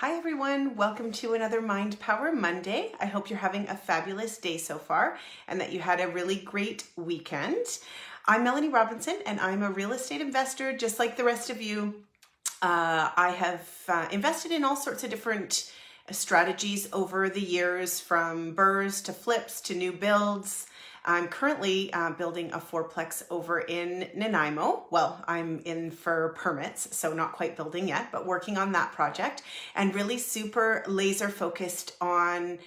Hi everyone, welcome to another Mind Power Monday. I hope you're having a fabulous day so far and that you had a really great weekend. I'm Melanie Robinson and I'm a real estate investor just like the rest of you. I have invested in all sorts of different strategies over the years, from BRRRRs to flips to new builds. I'm currently building a fourplex over in Nanaimo. Well, I'm in for permits, so not quite building yet, but working on that project and really super laser focused on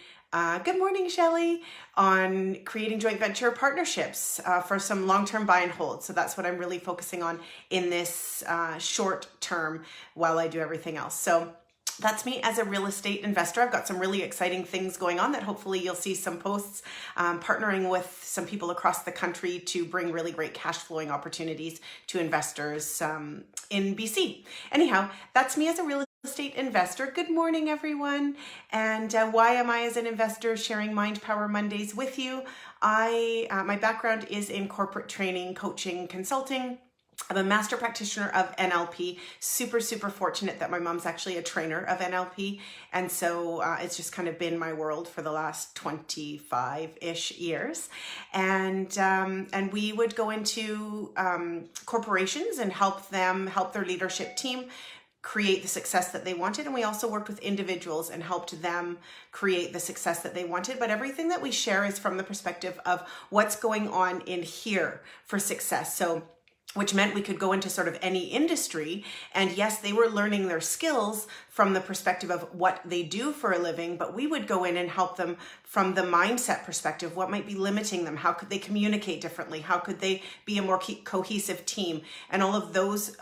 good morning, Shelley, on creating joint venture partnerships for some long-term buy and hold. So that's what I'm really focusing on in this short term while I do everything else. So that's me as a real estate investor. I've got some really exciting things going on that hopefully you'll see some posts, partnering with some people across the country to bring really great cash flowing opportunities to investors in BC. Anyhow, that's me as a real estate investor. Good morning, everyone. And why am I as an investor sharing Mind Power Mondays with you? My background is in corporate training, coaching, consulting. I'm a master practitioner of NLP, super fortunate that my mom's actually a trainer of NLP. And so it's just kind of been my world for the last 25-ish years. And we would go into corporations and help their leadership team create the success that they wanted. And we also worked with individuals and helped them create the success that they wanted. But everything that we share is from the perspective of what's going on in here for success. So which meant we could go into sort of any industry. And yes, they were learning their skills from the perspective of what they do for a living, but we would go in and help them from the mindset perspective. What might be limiting them? How could they communicate differently? How could they be a more cohesive team? And all of those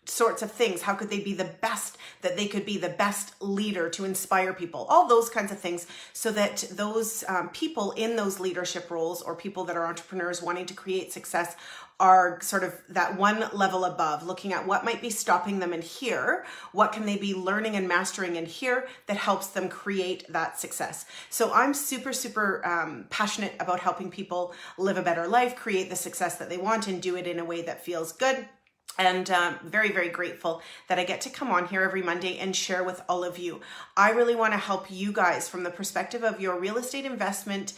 sorts of things. How could they be the best that they could be, the best leader to inspire people, all those kinds of things, so that those people in those leadership roles or people that are entrepreneurs wanting to create success are sort of that one level above, looking at what might be stopping them in here, what can they be learning and mastering in here that helps them create that success. So I'm super passionate about helping people live a better life, create the success that they want, and do it in a way that feels good. And very grateful that I get to come on here every Monday and share with all of you. I really want to help you guys from the perspective of your real estate investment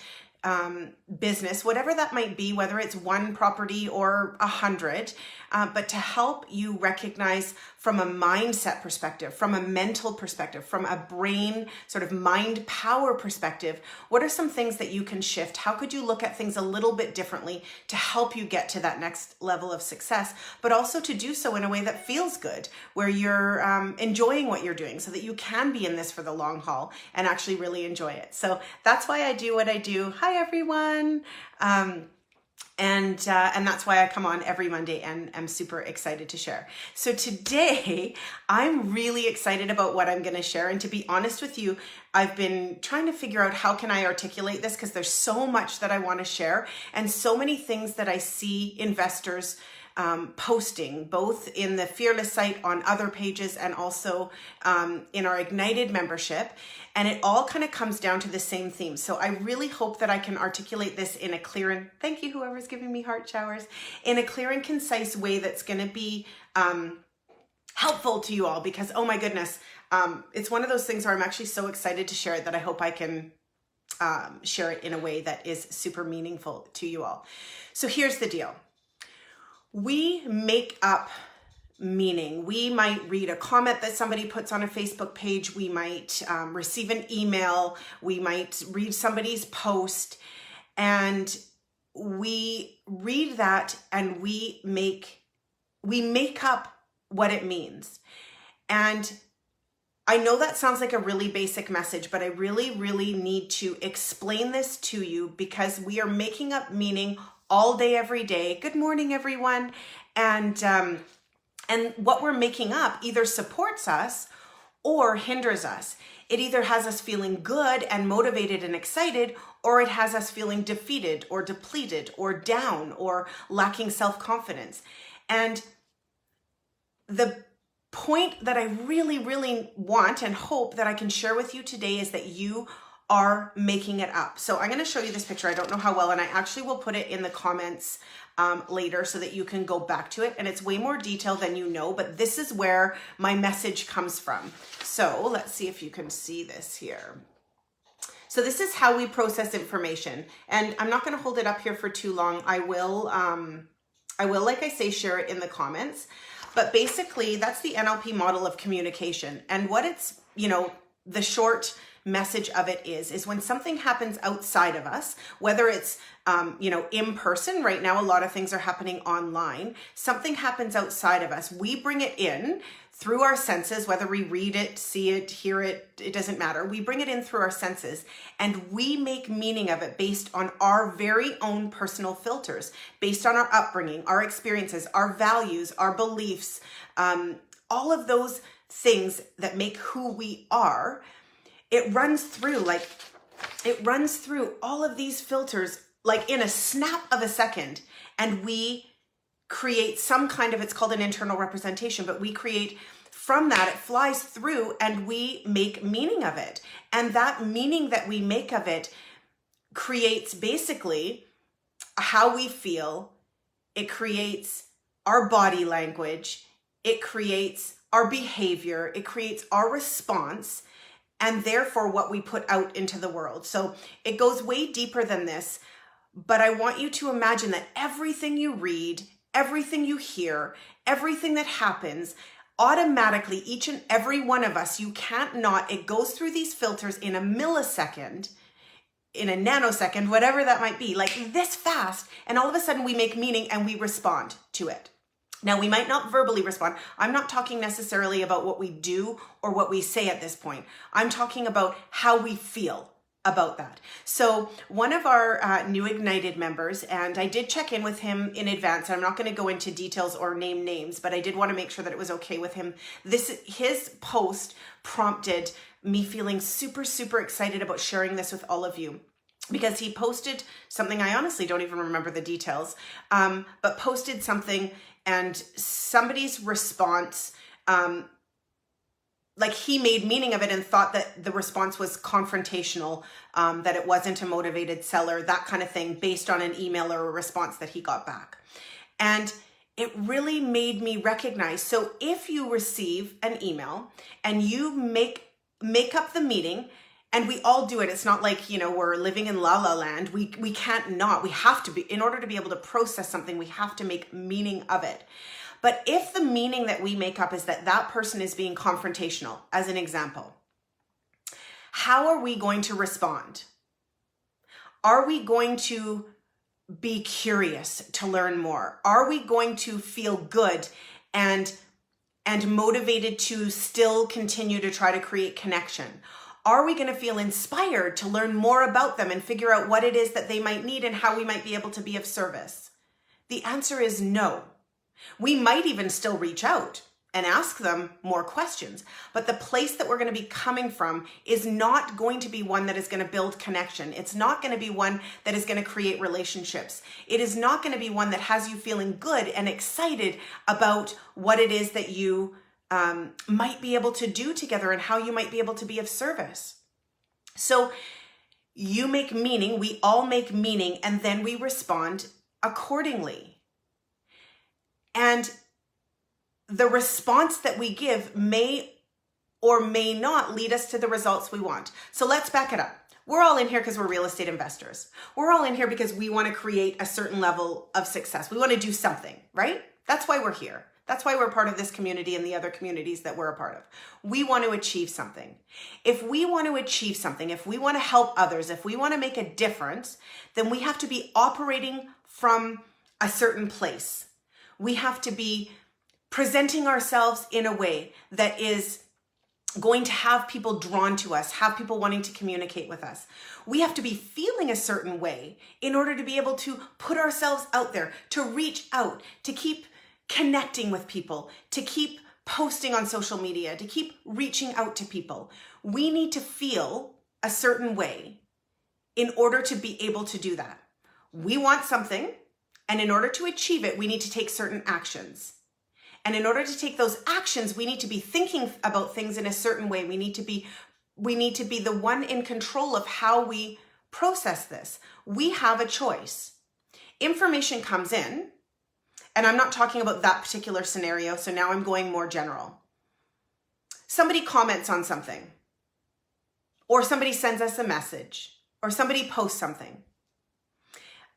business, whatever that might be, whether it's one property or 100, but to help you recognize from a mindset perspective, from a mental perspective, from a brain sort of mind power perspective, what are some things that you can shift? How could you look at things a little bit differently to help you get to that next level of success, but also to do so in a way that feels good, where you're enjoying what you're doing so that you can be in this for the long haul and actually really enjoy it. So that's why I do what I do. Hi, everyone. And that's why I come on every Monday and I'm super excited to share. So today, I'm really excited about what I'm going to share. And to be honest with you, I've been trying to figure out how can I articulate this, because there's so much that I want to share and so many things that I see investors posting, both in the Fearless site on other pages and also in our Ignited membership. And it all kind of comes down to the same theme. So I really hope that I can articulate this in a clear and, thank you whoever's giving me heart showers, in a clear and concise way that's going to be helpful to you all, because oh my goodness, it's one of those things where I'm actually so excited to share it that I hope I can share it in a way that is super meaningful to you all. So here's the deal. We make up meaning. We might read a comment that somebody puts on a Facebook page. We might receive an email. We might read somebody's post, and we read that and we make up what it means. And I know that sounds like a really basic message, but I really need to explain this to you, because we are making up meaning all day, every day. Good morning, everyone. And what we're making up either supports us or hinders us. It either has us feeling good and motivated and excited, or it has us feeling defeated or depleted or down or lacking self-confidence. And the point that I really want and hope that I can share with you today is that you are making it up. So I'm going to show you this picture. I don't know how well, and I actually will put it in the comments later so that you can go back to it. And it's way more detailed than you know, but this is where my message comes from. So let's see if you can see this here. So this is how we process information. And I'm not going to hold it up here for too long. I will, like I say, share it in the comments. But basically, that's the NLP model of communication. And what it's, the short message of it is when something happens outside of us, whether it's, in person. Right now, a lot of things are happening online. Something happens outside of us. We bring it in through our senses, whether we read it, see it, hear it, it doesn't matter. We bring it in through our senses and we make meaning of it based on our very own personal filters, based on our upbringing, our experiences, our values, our beliefs, all of those things that make who we are. It runs through all of these filters like in a snap of a second, and we create some kind of, it's called an internal representation, but we create from that, it flies through and we make meaning of it. And that meaning that we make of it creates basically how we feel. It creates our body language. It creates our behavior. It creates our response, and therefore what we put out into the world. So it goes way deeper than this, but I want you to imagine that everything you read, everything you hear, everything that happens, automatically, each and every one of us, you can't not, it goes through these filters in a millisecond, in a nanosecond, whatever that might be, like this fast, and all of a sudden we make meaning and we respond to it. Now, we might not verbally respond. I'm not talking necessarily about what we do or what we say at this point. I'm talking about how we feel about that. So one of our new Ignited members, and I did check in with him in advance, and I'm not going to go into details or name names, but I did want to make sure that it was okay with him. His post prompted me feeling super, super excited about sharing this with all of you, because he posted something, I honestly don't even remember the details, but posted something, and somebody's response, like he made meaning of it and thought that the response was confrontational, that it wasn't a motivated seller, that kind of thing, based on an email or a response that he got back. And it really made me recognize, so if you receive an email and you make up the meaning, and we all do it. It's not like, we're living in la la land. We can't not. We have to be, in order to be able to process something, we have to make meaning of it. But if the meaning that we make up is that that person is being confrontational, as an example, how are we going to respond? Are we going to be curious to learn more? Are we going to feel good and motivated to still continue to try to create connection? Are we going to feel inspired to learn more about them and figure out what it is that they might need and how we might be able to be of service? The answer is no. We might even still reach out and ask them more questions, but the place that we're going to be coming from is not going to be one that is going to build connection. It's not going to be one that is going to create relationships. It is not going to be one that has you feeling good and excited about what it is that you might be able to do together and how you might be able to be of service. So you make meaning, we all make meaning, and then we respond accordingly. And the response that we give may or may not lead us to the results we want. So let's back it up. We're all in here because we're real estate investors. We're all in here because we want to create a certain level of success. We want to do something, right? That's why we're here. That's why we're part of this community and the other communities that we're a part of. We want to achieve something. If we want to achieve something, if we want to help others, if we want to make a difference, then we have to be operating from a certain place. We have to be presenting ourselves in a way that is going to have people drawn to us, have people wanting to communicate with us. We have to be feeling a certain way in order to be able to put ourselves out there, to reach out, to keep connecting with people, to keep posting on social media, to keep reaching out to people. We need to feel a certain way in order to be able to do that. We want something, and in order to achieve it, we need to take certain actions. And in order to take those actions, we need to be thinking about things in a certain way. We need to be we need to be the one in control of how we process this. We have a choice. Information comes in, and I'm not talking about that particular scenario, so now I'm going more general. Somebody comments on something, or somebody sends us a message, or somebody posts something.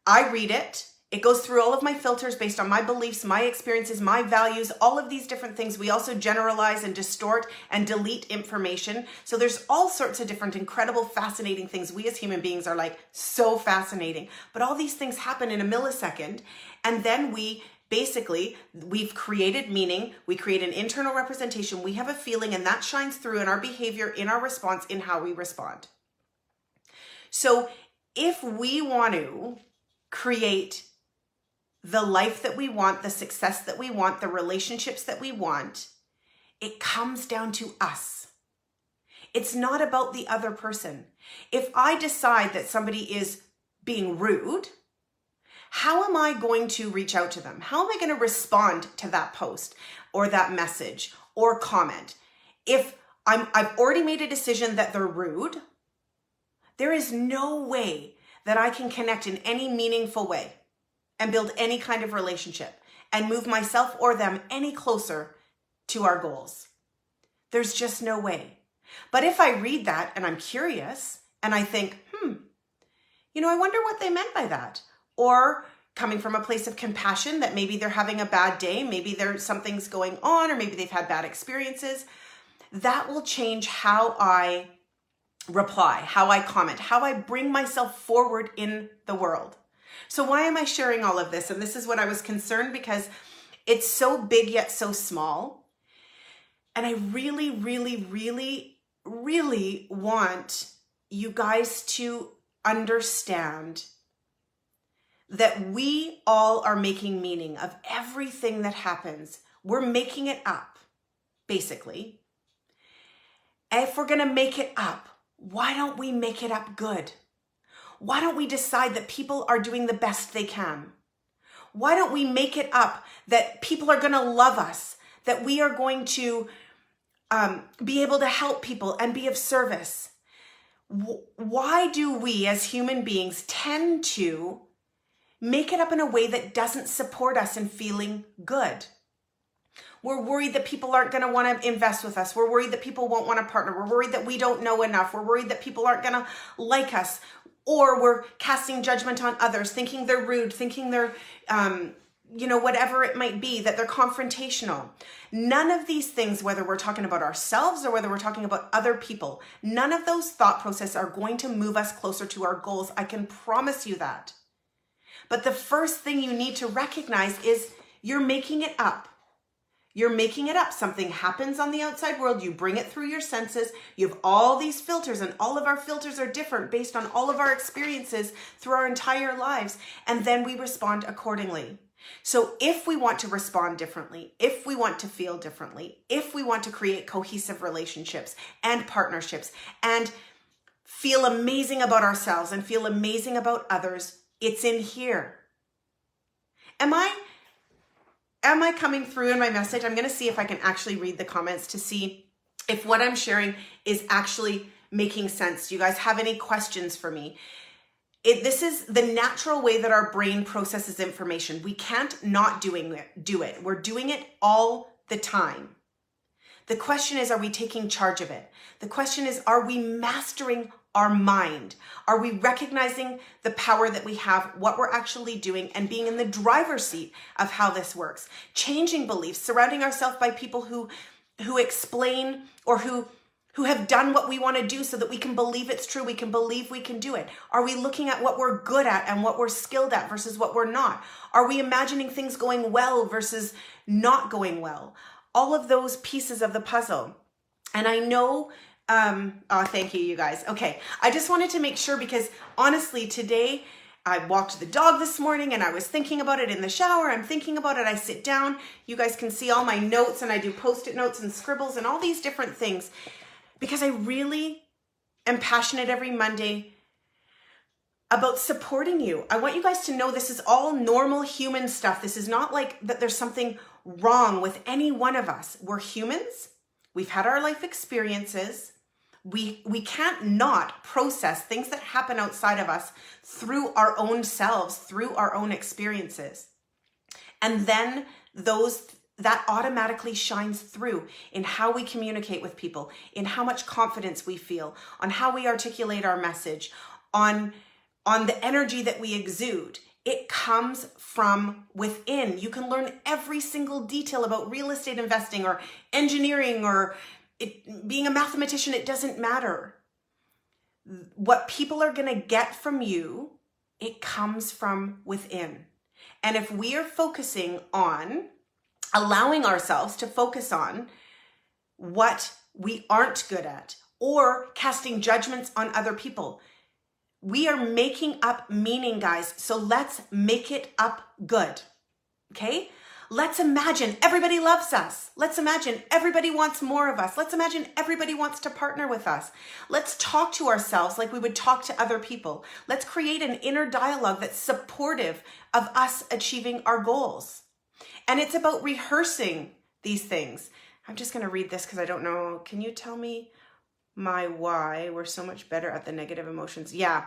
I read it. It goes through all of my filters based on my beliefs, my experiences, my values, all of these different things. We also generalize and distort and delete information. So there's all sorts of different incredible, fascinating things. We as human beings are like so fascinating. But all these things happen in a millisecond. And then we've created meaning. We create an internal representation. We have a feeling, and that shines through in our behavior, in our response, in how we respond. So if we want to create the life that we want, the success that we want, the relationships that we want, it comes down to us. It's not about the other person. If I decide that somebody is being rude, how am I going to reach out to them? How am I going to respond to that post or that message or comment? If I've already made a decision that they're rude, there is no way that I can connect in any meaningful way and build any kind of relationship and move myself or them any closer to our goals. There's just no way. But if I read that and I'm curious and I think, I wonder what they meant by that. Or coming from a place of compassion that maybe they're having a bad day, maybe something's going on, or maybe they've had bad experiences, that will change how I reply, how I comment, how I bring myself forward in the world. So why am I sharing all of this? And this is what I was concerned, because it's so big yet so small. And I really, really, really, really want you guys to understand that we all are making meaning of everything that happens. We're making it up, basically. And if we're going to make it up, why don't we make it up good? Why don't we decide that people are doing the best they can? Why don't we make it up that people are going to love us, that we are going to be able to help people and be of service? Why do we as human beings tend to make it up in a way that doesn't support us in feeling good? We're worried that people aren't going to want to invest with us. We're worried that people won't want to partner. We're worried that we don't know enough. We're worried that people aren't going to like us. Or we're casting judgment on others, thinking they're rude, thinking they're, whatever it might be, that they're confrontational. None of these things, whether we're talking about ourselves or whether we're talking about other people, none of those thought processes are going to move us closer to our goals. I can promise you that. But the first thing you need to recognize is you're making it up. You're making it up. Something happens on the outside world. You bring it through your senses. You have all these filters, and all of our filters are different based on all of our experiences through our entire lives. And then we respond accordingly. So if we want to respond differently, if we want to feel differently, if we want to create cohesive relationships and partnerships and feel amazing about ourselves and feel amazing about others, it's in here. Am I coming through in my message? I'm going to see if I can actually read the comments to see if what I'm sharing is actually making sense. Do you guys have any questions for me? This is the natural way that our brain processes information. We can't not do it. We're doing it all the time. The question is, are we taking charge of it? The question is, are we mastering our mind? Are we recognizing the power that we have, what we're actually doing, and being in the driver's seat of how this works? Changing beliefs, surrounding ourselves by people who explain or who have done what we want to do so that we can believe it's true, we can believe we can do it. Are we looking at what we're good at and what we're skilled at versus what we're not? Are we imagining things going well versus not going well? All of those pieces of the puzzle. And I know thank you guys. Okay. I just wanted to make sure, because honestly, today I walked the dog this morning and I was thinking about it in the shower. I'm thinking about it. I sit down. You guys can see all my notes, and I do Post-it notes and scribbles and all these different things, because I really am passionate every Monday about supporting you. I want you guys to know this is all normal human stuff. This is not like that there's something wrong with any one of us. We're humans. We've had our life experiences. We can't not process things that happen outside of us through our own selves, through our own experiences. And then that automatically shines through in how we communicate with people, in how much confidence we feel, on how we articulate our message, on the energy that we exude. It comes from within. You can learn every single detail about real estate investing or engineering or being a mathematician. It doesn't matter. What people are going to get from you, it comes from within. And if we are focusing on allowing ourselves to focus on what we aren't good at or casting judgments on other people, we are making up meaning, guys. So let's make it up good. Okay? Let's imagine everybody loves us. Let's imagine everybody wants more of us. Let's imagine everybody wants to partner with us. Let's talk to ourselves like we would talk to other people. Let's create an inner dialogue that's supportive of us achieving our goals. And it's about rehearsing these things. I'm just going to read this because I don't know. Can you tell me my why? We're so much better at the negative emotions. Yeah.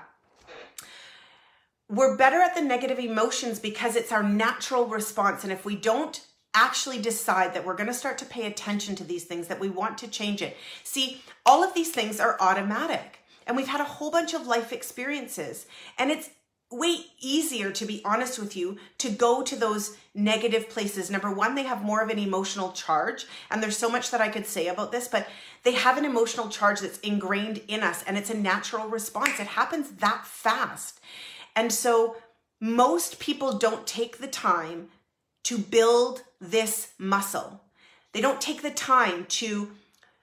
We're better at the negative emotions because it's our natural response. And if we don't actually decide that we're going to start to pay attention to these things, that we want to change it. See, all of these things are automatic. And we've had a whole bunch of life experiences. And it's way easier, to be honest with you, to go to those negative places. Number one, they have more of an emotional charge. And there's so much that I could say about this, but they have an emotional charge that's ingrained in us. And it's a natural response. It happens that fast. And so most people don't take the time to build this muscle. They don't take the time to,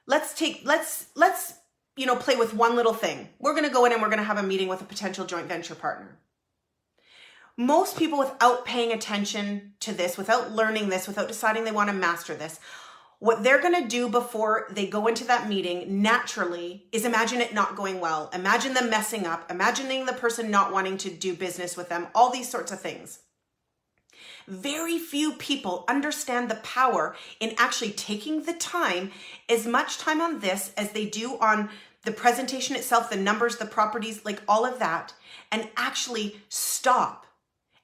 let's play with one little thing. We're going to go in and we're going to have a meeting with a potential joint venture partner. Most people, without paying attention to this, without learning this, without deciding they want to master this, what they're going to do before they go into that meeting naturally is imagine it not going well. Imagine them messing up, imagining the person not wanting to do business with them, all these sorts of things. Very few people understand the power in actually taking the time, as much time on this as they do on the presentation itself, the numbers, the properties, like all of that, and actually stop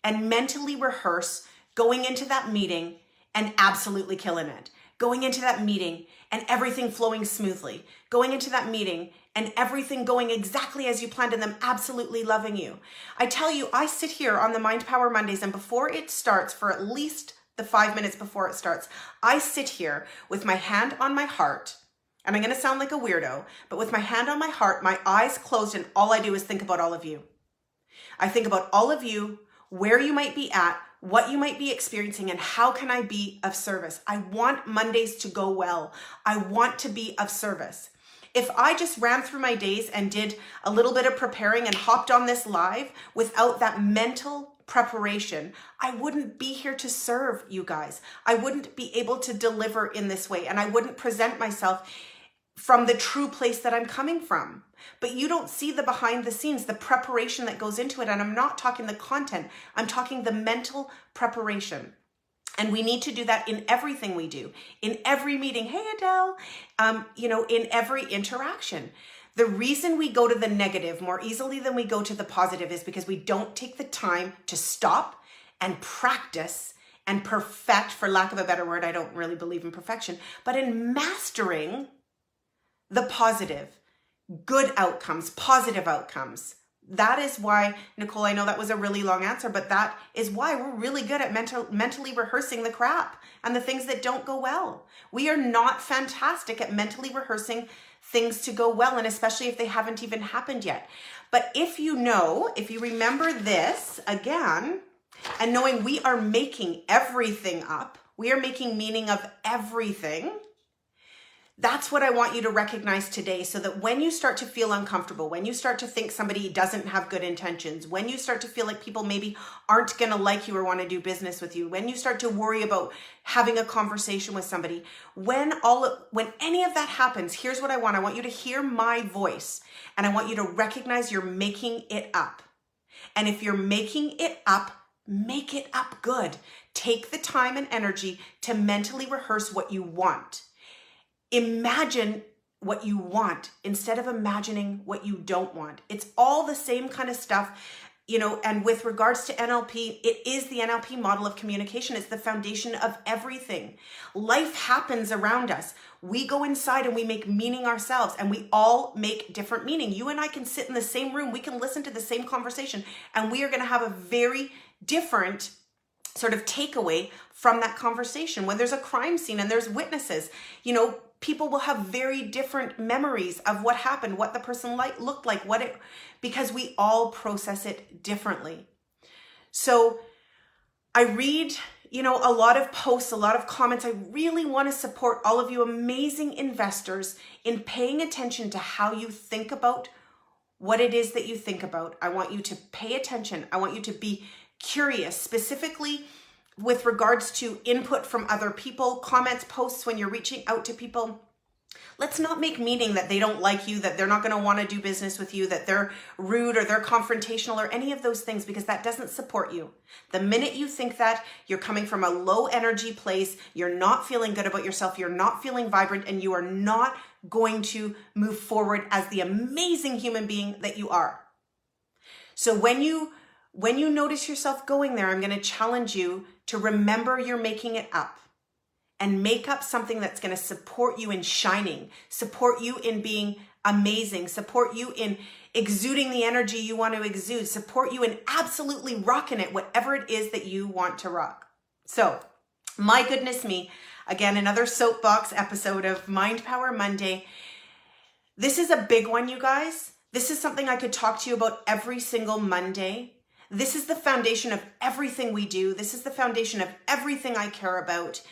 and mentally rehearse going into that meeting and absolutely killing it. Going into that meeting and everything flowing smoothly. Going into that meeting and everything going exactly as you planned and them absolutely loving you. I tell you, I sit here on the Mind Power Mondays, and before it starts, for at least the 5 minutes before it starts, I sit here with my hand on my heart, and I'm going to sound like a weirdo, but with my hand on my heart, my eyes closed, and all I do is think about all of you. I think about all of you, where you might be at, what you might be experiencing, and how can I be of service. I want Mondays to go well. I want to be of service. If I just ran through my days and did a little bit of preparing and hopped on this live without that mental preparation, I wouldn't be here to serve you guys. I wouldn't be able to deliver in this way, and I wouldn't present myself from the true place that I'm coming from. But you don't see the behind the scenes, the preparation that goes into it. And I'm not talking the content, I'm talking the mental preparation. And we need to do that in everything we do, in every meeting. Hey, Adele, in every interaction. The reason we go to the negative more easily than we go to the positive is because we don't take the time to stop and practice and perfect, for lack of a better word. I don't really believe in perfection, but in mastering the positive, good outcomes, positive outcomes. That is why, Nicole, I know that was a really long answer, but that is why we're really good at mentally rehearsing the crap and the things that don't go well. We are not fantastic at mentally rehearsing things to go well, and especially if they haven't even happened yet. But if you remember this again, and knowing we are making everything up, we are making meaning of everything. That's what I want you to recognize today, so that when you start to feel uncomfortable, when you start to think somebody doesn't have good intentions, when you start to feel like people maybe aren't going to like you or want to do business with you, when you start to worry about having a conversation with somebody, when any of that happens, here's what I want. I want you to hear my voice, and I want you to recognize you're making it up. And if you're making it up, make it up good. Take the time and energy to mentally rehearse what you want. Imagine what you want instead of imagining what you don't want. It's all the same kind of stuff. And with regards to NLP, it is the NLP model of communication. It's the foundation of everything. Life happens around us. We go inside and we make meaning ourselves, and we all make different meaning. You and I can sit in the same room. We can listen to the same conversation, and we are going to have a very different sort of takeaway from that conversation. When there's a crime scene and there's witnesses, people will have very different memories of what happened, what the person looked like, because we all process it differently. So I read, a lot of posts, a lot of comments. I really want to support all of you amazing investors in paying attention to how you think about what it is that you think about. I want you to pay attention. I want you to be curious, specifically with regards to input from other people, comments, posts, when you're reaching out to people. Let's not make meaning that they don't like you, that they're not going to want to do business with you, that they're rude or they're confrontational or any of those things, because that doesn't support you. The minute you think that, you're coming from a low energy place, you're not feeling good about yourself, you're not feeling vibrant, and you are not going to move forward as the amazing human being that you are. So when you notice yourself going there, I'm going to challenge you to remember you're making it up, and make up something that's going to support you in shining, support you in being amazing, support you in exuding the energy you want to exude, support you in absolutely rocking it, whatever it is that you want to rock. So, my goodness me, again, another soapbox episode of Mind Power Monday. This is a big one, you guys. This is something I could talk to you about every single Monday. This is the foundation of everything we do. This is the foundation of everything I care about.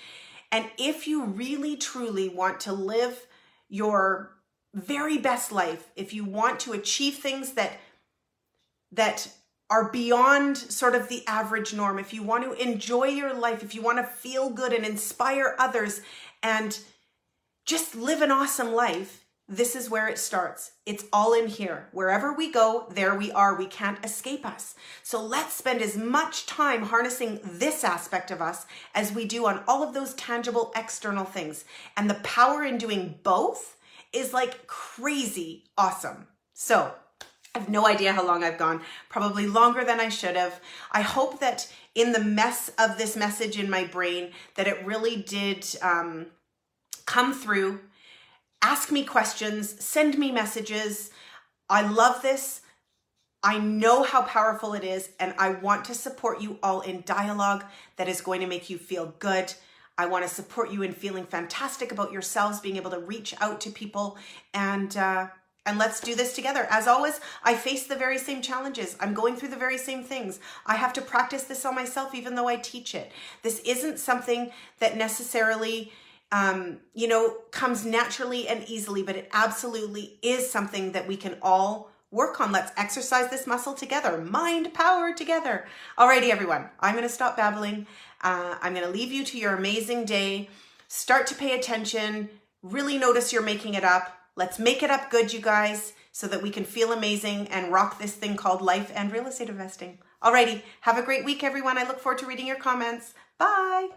And if you really, truly want to live your very best life, if you want to achieve things that are beyond sort of the average norm, if you want to enjoy your life, if you want to feel good and inspire others and just live an awesome life, this is where it starts. It's all in here. Wherever we go, there we are. We can't escape us. So let's spend as much time harnessing this aspect of us as we do on all of those tangible external things. And the power in doing both is like crazy awesome. So I have no idea how long I've gone, probably longer than I should have. I hope that in the mess of this message in my brain, that it really did come through. Ask me questions, send me messages. I love this. I know how powerful it is, and I want to support you all in dialogue that is going to make you feel good. I want to support you in feeling fantastic about yourselves, being able to reach out to people, and let's do this together. As always, I face the very same challenges. I'm going through the very same things. I have to practice this on myself, even though I teach it. This isn't something that necessarily comes naturally and easily, but it absolutely is something that we can all work on. Let's exercise this muscle together. Mind power together. Alrighty, everyone. I'm going to stop babbling. I'm going to leave you to your amazing day. Start to pay attention. Really notice you're making it up. Let's make it up good, you guys, so that we can feel amazing and rock this thing called life and real estate investing. Alrighty. Have a great week, everyone. I look forward to reading your comments. Bye.